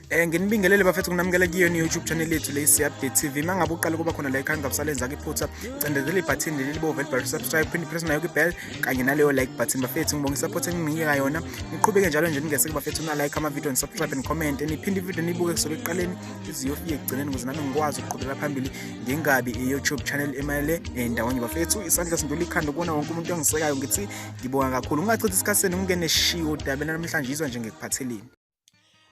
Nginibingelele bafethu kunamukela kuyona YouTube channel yethu le Update TV. Mangabe uqala kuba khona la ekhaya ngabusalenza iphutha, cendezela ibutton leli libo vele subscribe, phinde press nayo ibell kanye naleyo like button bafethu. Ngibonga support enginika yona. Niqhubeke njalo nje ningese bafethu una like ama video and subscribe and comment. Niphinde video nibuke kusukela eqaleni iziyofika ekugcineni ukuze nami ngikwazi ukuqhubeka phambili ngingabi YouTube channel emale ndawonye bafethu. Isandla sindula ikhanda ukubona wonke umuntu ongisekayo ngithi ngibonga kakhulu. Ungachithi isikhathi senu ungene shiwo dabela namhlanje izwa nje ngekuphatheleni.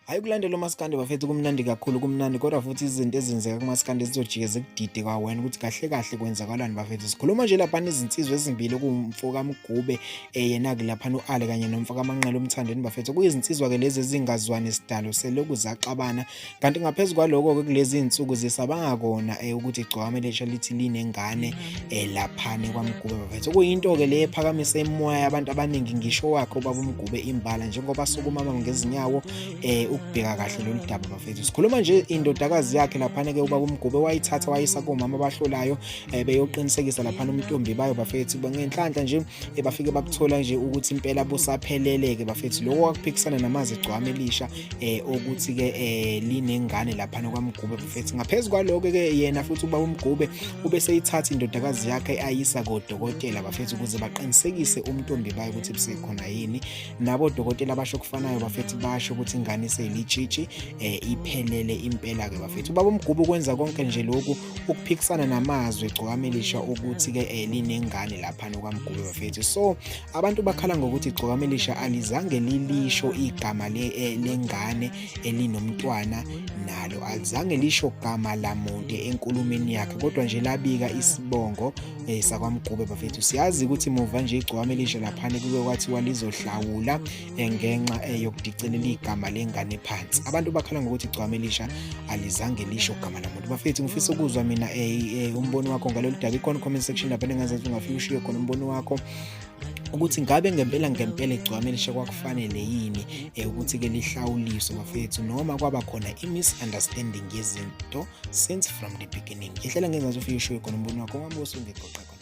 Hayi kulandela uMaskandi bafethu kumnandi kakhulu kumnandi kodwa futhi izinto ezenzeka kuMaskandi zizojike zekudide kwawena ukuthi kahle kahle kwenzakalani bafethu. Sikhuluma nje lapha izinsizwe ezimbili kumfoka Mgube yena ke lapha uAle kanye nomfoka Manqele umthandeni bafethu. Kuyizinsizwa ke lezi ezingazwani isidalo seloku zaxabana kanti ngaphezulu kwaloko ke kulezi insuku zisabanga kona ukuthi igcwame lesha lithi linengane lapha kwaMgube bafethu. Kuyinto ke le ephakamise emoya yabantu abaningi ngisho wakhe ubaba uMgube imbala njengoba sokumama ngezinyawo ukubheka kahle lolu daba bafethu. Sikhuluma nje indodakazi yakhe lapha ke ubaba uMgube wayithatha wayisa komama abahlolayo beyoqinisekisa lapha uMntombi bayo bafethu ngenhlanhla nje bafike bakuthola nje ukuthi impela busapheleleke bafethu. Lokho kwakuphikisana namazi igcwame elisha ukuthi ke linengane lapha kwaMgube bafethu. Ngaphezulu kwaloko ke yena futhi ubaba uMgube ube seyithatha indodakazi yakhe ayisa kodokotela bafethu ukuze baqinisekise uMntombi bayo ukuthi busekhona yini. Nabo odokotela abasho kufanayo bafethu basho ukuthi ingane lichichi iphelele impela ke bafethu. Ubaba uMgube ukwenza konke nje lokhu ukuphikisana namazwi egcwame elisha ukuthi ke linengane lapha kwaMgube bafethu. So abantu bakhala ngokuthi igcwame elisha alizange lilisho igama lengane elinomntwana nalo alizange lisho gama lamuntu enkulumeni yakhe kodwa nje labika isibongo sakwaMgube bafethu. Siyazi ukuthi muva nje igcwame elisha lapha kube kwathi walizohlawula ngenxa yokudicelela igama lengane phansi. Abantu bakhala ngokuthi igcwame elisha alizange lisho gama lamuntu bafethu. Ngifisa ukuzwa mina umbono wakho ngalolu daba. Ikhona comment section lapha engazathi ungafika ushiye khona umbono wakho ukuthi ngabe ngempela igcwame elisha kwakufanele yini ukuthi ke lihlawuliswe bafethu noma kwaba khona misunderstanding yezinto since from the beginning. Ngihlela ngenza ufike ushiye khona umbono wakho ngamabuso ngeqoqa.